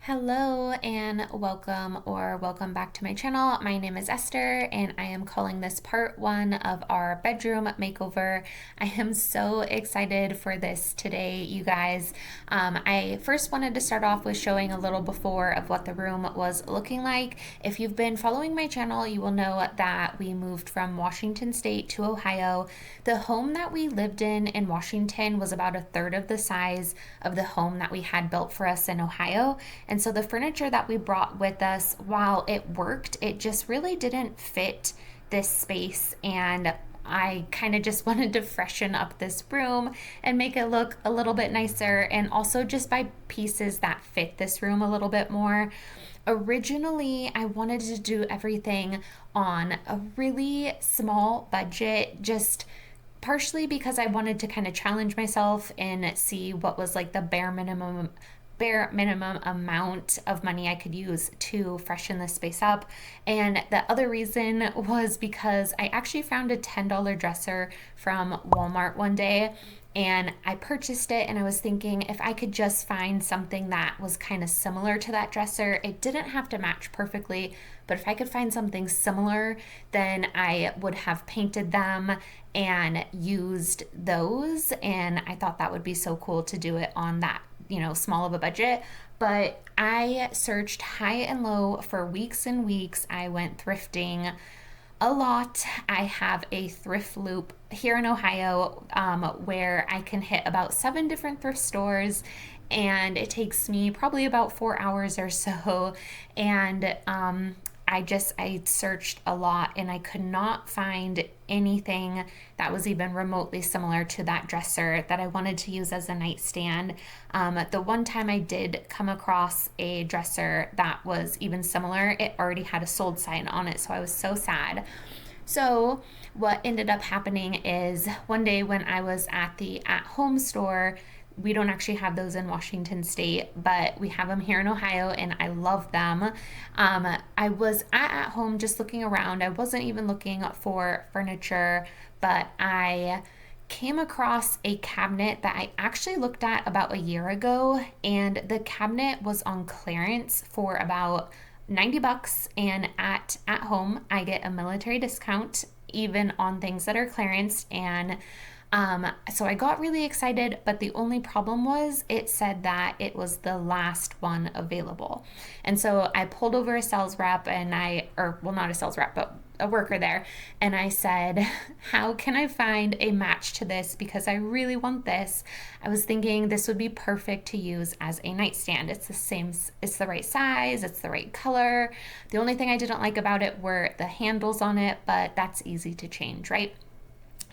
Hello and welcome back to my channel. My name is Esther and I am calling this part one of our bedroom makeover. I am so excited for this today, you guys. I first wanted to start off with showing a little before of what the room was looking like. If you've been following my channel, you will know that we moved from Washington State to Ohio. The home that we lived in Washington was about a third of the size of the home that we had built for us in Ohio. And so the furniture that we brought with us, while it worked, it just really didn't fit this space. And I kind of just wanted to freshen up this room and make it look a little bit nicer, and also just buy pieces that fit this room a little bit more. Originally, I wanted to do everything on a really small budget, just partially because I wanted to kind of challenge myself and see what was like the bare minimum amount of money I could use to freshen this space up. And the other reason was because I actually found a $10 dresser from Walmart one day, and I purchased it, and I was thinking if I could just find something that was kind of similar to that dresser. It didn't have to match perfectly, but if I could find something similar, then I would have painted them and used those. And I thought that would be so cool to do it on that small of a budget. But I searched high and low for weeks and weeks. I went thrifting a lot. I have a thrift loop here in Ohio, where I can hit about 7 different thrift stores, and it takes me probably about 4 hours or so. And I searched a lot and I could not find anything that was even remotely similar to that dresser that I wanted to use as a nightstand. The one time I did come across a dresser that was even similar, it already had a sold sign on it, so I was so sad. So what ended up happening is one day when I was at the at-home store, we don't actually have those in Washington State, but we have them here in Ohio, and I love them. I was at home just looking around. I wasn't even looking for furniture, but I came across a cabinet that I actually looked at about a year ago, and the cabinet was on clearance for about $90. And at home, I get a military discount even on things that are clearance. And so I got really excited, but the only problem was it said that it was the last one available. And so I pulled over a sales rep, not a sales rep, but a worker there. And I said, how can I find a match to this? Because I really want this. I was thinking this would be perfect to use as a nightstand. It's the right size, it's the right color. The only thing I didn't like about it were the handles on it, but that's easy to change, right?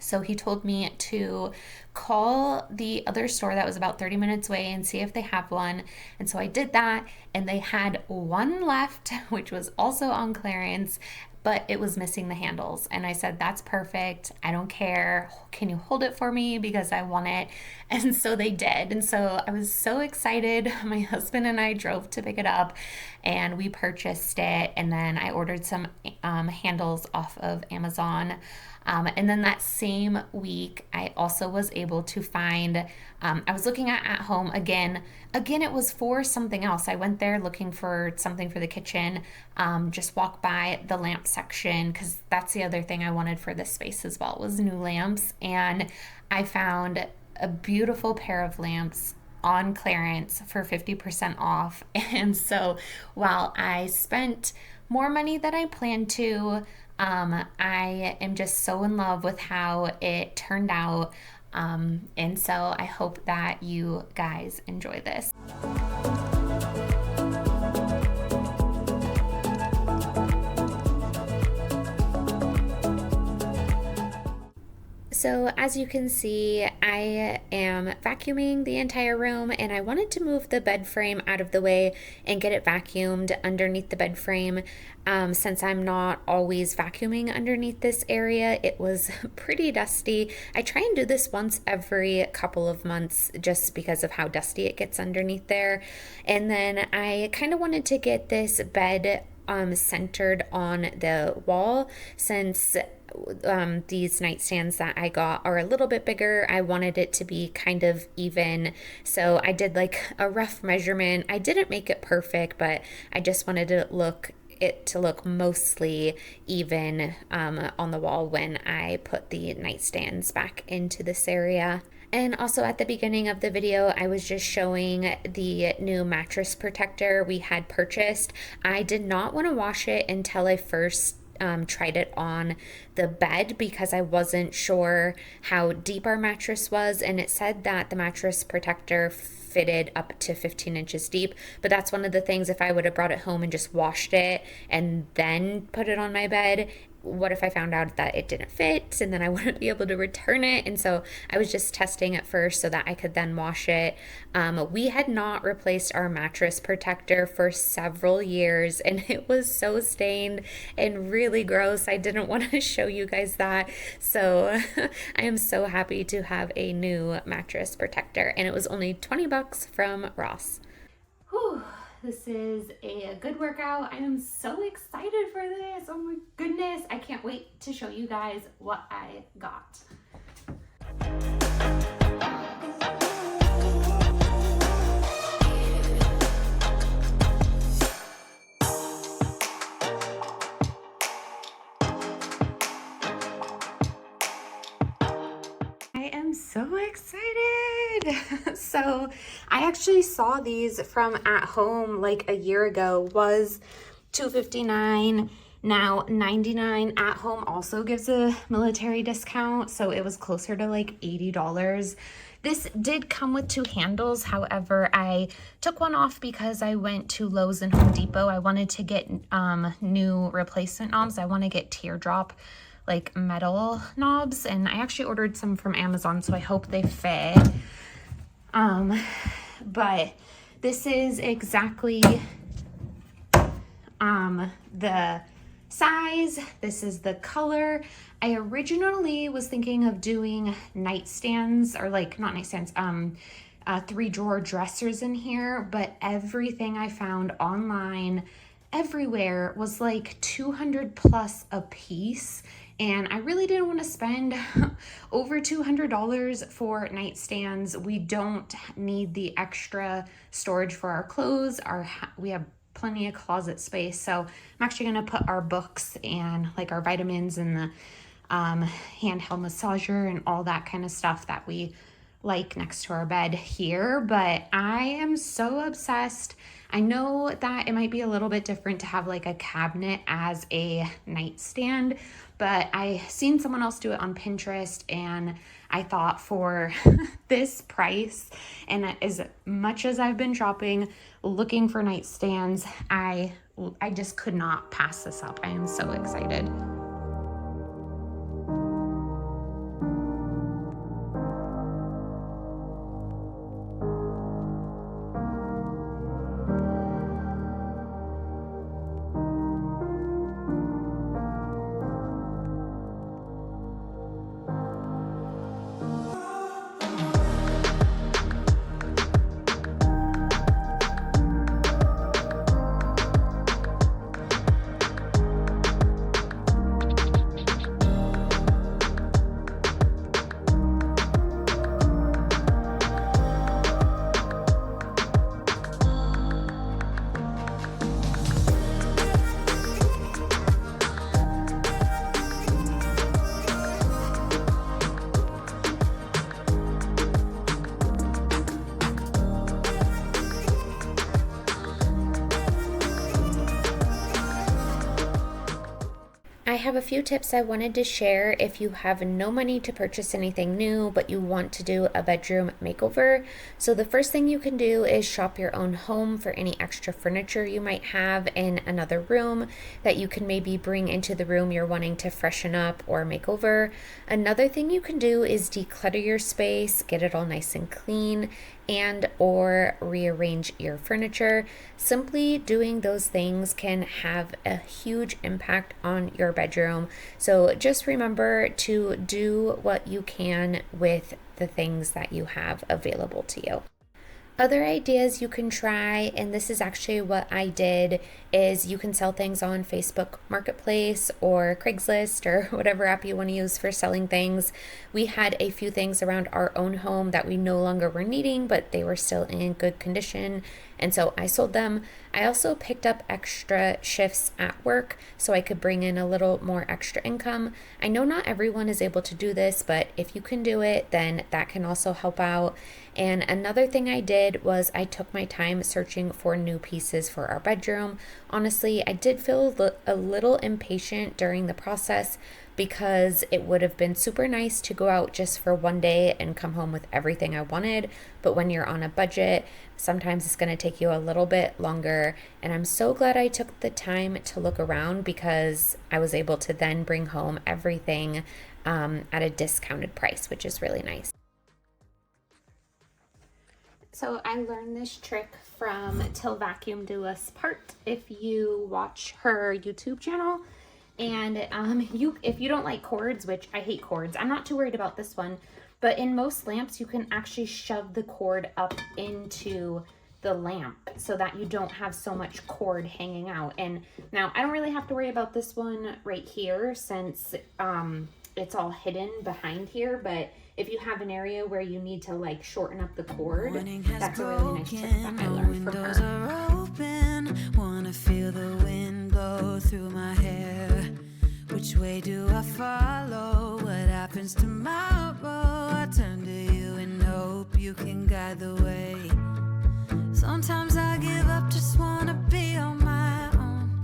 So he told me to call the other store that was about 30 minutes away and see if they have one. And so I did that, and they had one left, which was also on clearance, but it was missing the handles. And I said, that's perfect. I don't care. Can you hold it for me? Because I want it. And so they did. And so I was so excited. My husband and I drove to pick it up, and we purchased it. And then I ordered some handles off of Amazon. And then that same week, I also was able to find, I was looking at home again, it was for something else. I went there looking for something for the kitchen, just walked by the lamp section, because that's the other thing I wanted for this space as well, was new lamps. And I found a beautiful pair of lamps on clearance for 50% off. And so while I spent more money than I planned to, I am just so in love with how it turned out. And so I hope that you guys enjoy this. So as you can see, I am vacuuming the entire room, and I wanted to move the bed frame out of the way and get it vacuumed underneath the bed frame. Since I'm not always vacuuming underneath this area, it was pretty dusty. I try and do this once every couple of months just because of how dusty it gets underneath there. And then I kind of wanted to get this bed centered on the wall, since these nightstands that I got are a little bit bigger. I wanted it to be kind of even. So I did like a rough measurement. I didn't make it perfect, but I just wanted it to look mostly even on the wall when I put the nightstands back into this area. And also at the beginning of the video, I was just showing the new mattress protector we had purchased. I did not want to wash it until I first tried it on the bed because I wasn't sure how deep our mattress was, and it said that the mattress protector fitted up to 15 inches deep. But that's one of the things, if I would have brought it home and just washed it and then put it on my bed, what if I found out that it didn't fit and then I wouldn't be able to return it? And so I was just testing it first so that I could then wash it. We had not replaced our mattress protector for several years, and it was so stained and really gross. I didn't want to show you guys that. So I am so happy to have a new mattress protector, and it was only 20 bucks from Ross. Whew. This is a good workout. I am so excited for this. Oh my goodness. I can't wait to show you guys what I got. I am so excited. So I actually saw these from at home like a year ago. Was $2.59, now $99. At home also gives a military discount, so it was closer to like $80. This did come with two handles. However, I took one off because I went to Lowe's and Home Depot. I wanted to get new replacement knobs. I want to get teardrop like metal knobs, and I actually ordered some from Amazon, so I hope they fit. But this is exactly the size. This is the color. I originally was thinking of doing nightstands, or like not nightstands, 3-drawer dressers in here, but everything I found online everywhere was like 200 plus a piece, and I really didn't want to spend over $200 for nightstands. We don't need the extra storage for our clothes. We have plenty of closet space, so I'm actually going to put our books and like our vitamins and the handheld massager and all that kind of stuff that we like next to our bed here. But I am so obsessed. I know that it might be a little bit different to have like a cabinet as a nightstand, but I seen someone else do it on Pinterest, and I thought for this price, and as much as I've been shopping looking for nightstands, I just could not pass this up. I am so excited. I have a few tips I wanted to share if you have no money to purchase anything new, but you want to do a bedroom makeover. So the first thing you can do is shop your own home for any extra furniture you might have in another room that you can maybe bring into the room you're wanting to freshen up or make over. Another thing you can do is declutter your space, get it all nice and clean, and or rearrange your furniture. Simply doing those things can have a huge impact on your bedroom. So just remember to do what you can with the things that you have available to you. Other ideas you can try, and this is actually what I did, is you can sell things on Facebook Marketplace or Craigslist or whatever app you want to use for selling things. We had a few things around our own home that we no longer were needing, but they were still in good condition, and so I sold them. I also picked up extra shifts at work so I could bring in a little more extra income. I know not everyone is able to do this, but if you can do it, then that can also help out. And another thing I did was I took my time searching for new pieces for our bedroom. Honestly, I did feel a little impatient during the process because it would have been super nice to go out just for one day and come home with everything I wanted. But when you're on a budget, sometimes it's going to take you a little bit longer. And I'm so glad I took the time to look around because I was able to then bring home everything at a discounted price, which is really nice. So I learned this trick from Til Vacuum Do Us part if you watch her YouTube channel. And if you don't like cords, which I hate cords, I'm not too worried about this one, but in most lamps you can actually shove the cord up into the lamp so that you don't have so much cord hanging out. And now I don't really have to worry about this one right here since it's all hidden behind here, but if you have an area where you need to like shorten up the cord, that's a really nice trick that I learned from her. Open, wanna feel the wind blow through my hair. Which way do I follow? What happens tomorrow? I turn to you and hope you can guide the way. Sometimes I give up, just wanna be on my own.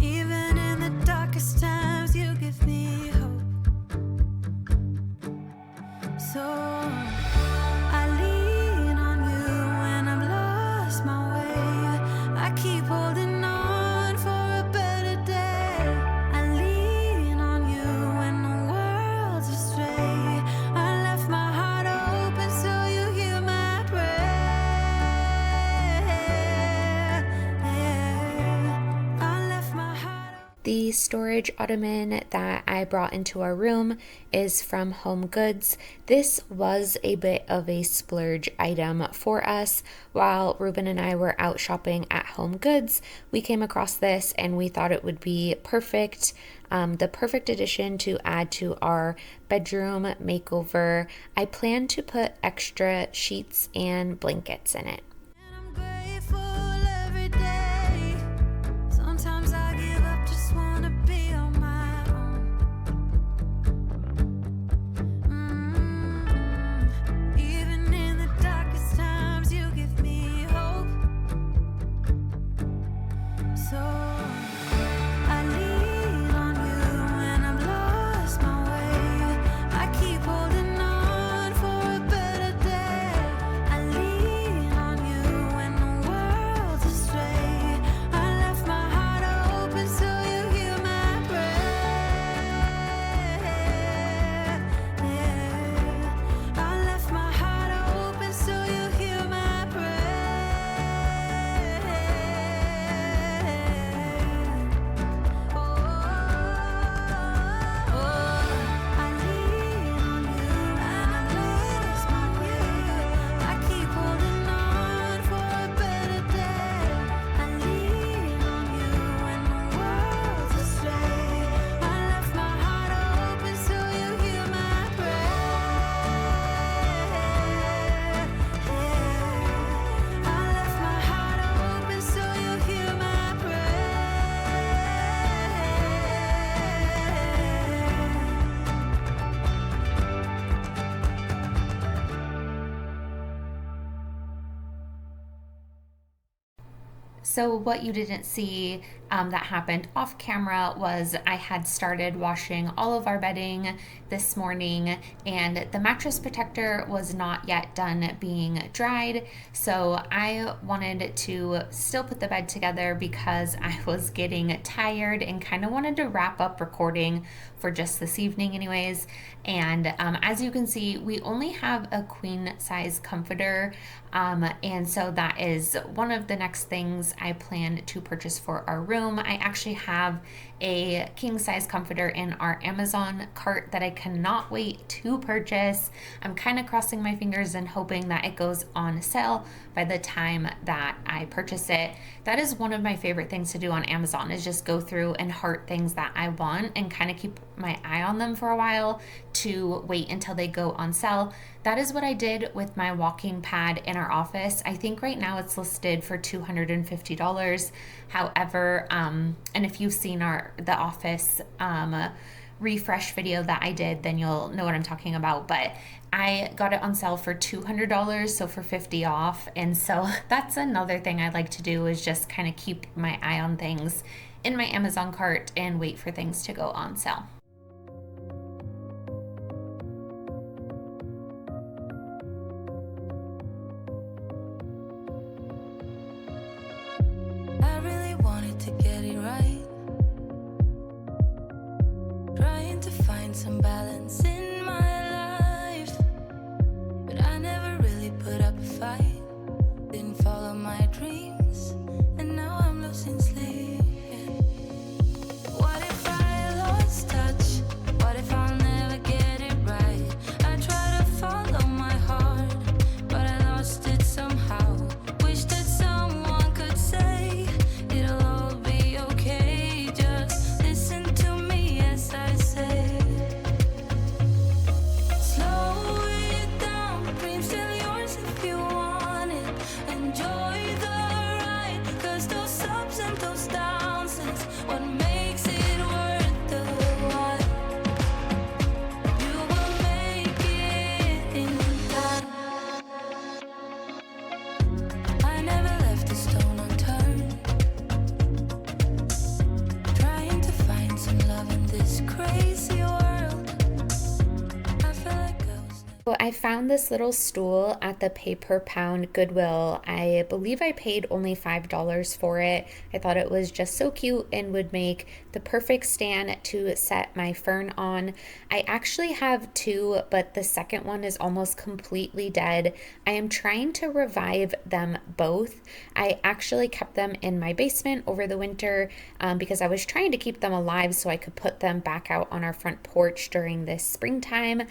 Even in the darkest times, you give me hope. So I lean on you when I'm lost my way. I keep holding on for a better day. I lean on you when the world's astray. I left my heart open so you hear my prayer. I left my heart open. The storage ottoman that I brought into our room is from Home Goods. This was a bit of a splurge item for us. While Ruben and I were out shopping at Home Goods, we came across this and we thought it would be perfect. The perfect addition to add to our bedroom makeover. I plan to put extra sheets and blankets in it. And I'm grateful every day. Sometimes I give up, just wanna be on my own. Even in the darkest times, you give me hope. So I lean on you when I'm lost my way. I keep holding on for a better day. I lean on you when the world's astray. I left my heart open so you hear my prayer. I left my heart open so you hear my prayer. I lean on you and I'm lost my way. I keep holding on for a better day. I lean on you when the world's astray. I left my heart open so you hear my prayer. I left my heart open so you hear my So what you didn't see that happened off camera was I had started washing all of our bedding this morning and the mattress protector was not yet done being dried. So I wanted to still put the bed together because I was getting tired and kind of wanted to wrap up recording for just this evening anyways. And as you can see, we only have a queen size comforter. And so that is one of the next things things I plan to purchase for our room. I actually have a king size comforter in our Amazon cart that I cannot wait to purchase. I'm kind of crossing my fingers and hoping that it goes on sale by the time that I purchase it. That is one of my favorite things to do on Amazon, is just go through and heart things that I want and kind of keep my eye on them for a while to wait until they go on sale. That is what I did with my walking pad in our office. I think right now it's listed for $250. However, and if you've seen the office refresh video that I did, then you'll know what I'm talking about. But I got it on sale for $200, so for $50 off. And so that's another thing I like to do, is just kind of keep my eye on things in my Amazon cart and wait for things to go on sale. I really wanted to get it right, trying to find some balance in my life, but I never really put up a fight, didn't follow my dreams, and now I'm losing sleep. What if I lost touch? What if I'll never get it right? I try to follow my heart, but I lost it somehow. Wish that someone could say it'll all be okay. Just listen to me as I say. Slow it down, dreams still yours if you want it. Enjoy the ride, 'cause those ups and those downs is what makes it worth the while. You will make it in time. I never left a stone unturned, trying to find some love in this crazy world. I feel like I was So I found this little stool at the pay per pound Goodwill. I believe I paid only $5 for it. I thought it was just so cute and would make the perfect stand to set my fern on. I actually have two, but the second one is almost completely dead. I am trying to revive them both. I actually kept them in my basement over the winter because I was trying to keep them alive so I could put them back out on our front porch during this springtime.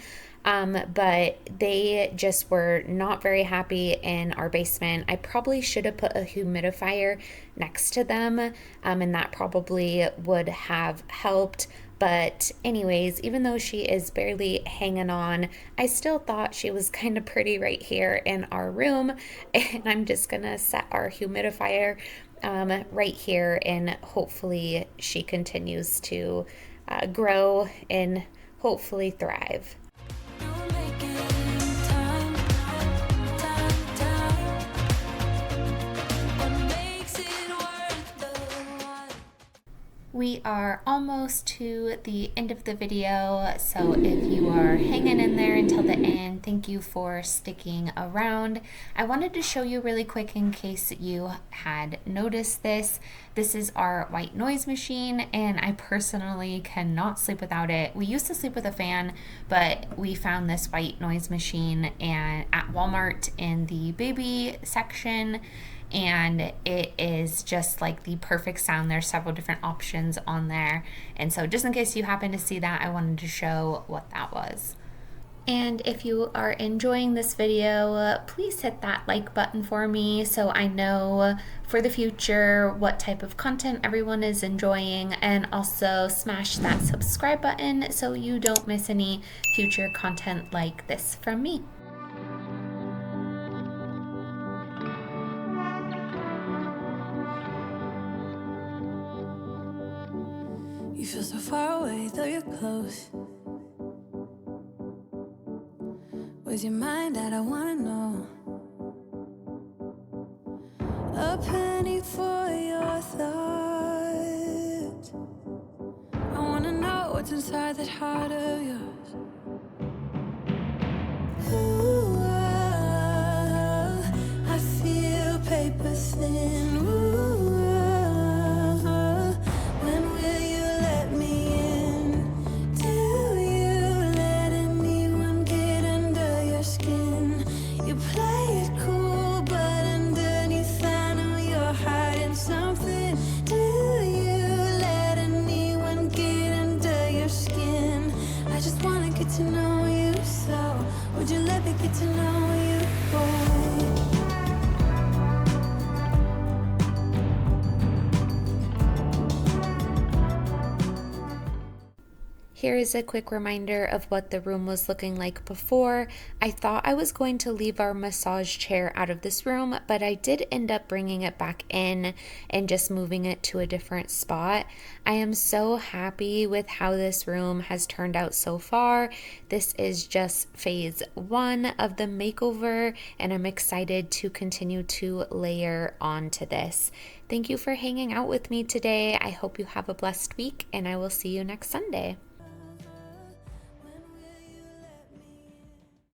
But they just were not very happy in our basement. I probably should have put a humidifier next to them, and that probably would have helped. But anyways, even though she is barely hanging on, I still thought she was kind of pretty right here in our room. And I'm just gonna set our humidifier right here, and hopefully she continues to grow and hopefully thrive. making time, time. What makes it worth the while? We are almost to the end of the video, so if you are hanging in there until the end, thank you for sticking around. I wanted to show you really quick in case you had noticed this. This is our white noise machine, and I personally cannot sleep without it. We used to sleep with a fan, but we found this white noise machine at Walmart in the baby section, and it is just like the perfect sound. There's several different options on there, and so just in case you happen to see that, I wanted to show what that was. And if you are enjoying this video, please hit that like button for me so I know for the future what type of content everyone is enjoying, and also smash that subscribe button so you don't miss any future content like this from me. You feel so far away, though you're close. Where's your mind at? I wanna know. A penny for your thoughts. I wanna know what's inside that heart of yours. Ooh, I feel paper thin. Ooh, when will you let me in? Do you let anyone get under your skin? You play it cool, but underneath I know you're hiding Here is a quick reminder of what the room was looking like before. I thought I was going to leave our massage chair out of this room, but I did end up bringing it back in and just moving it to a different spot. I am so happy with how this room has turned out so far. This is just phase one of the makeover, and I'm excited to continue to layer onto this. Thank you for hanging out with me today. I hope you have a blessed week, and I will see you next Sunday.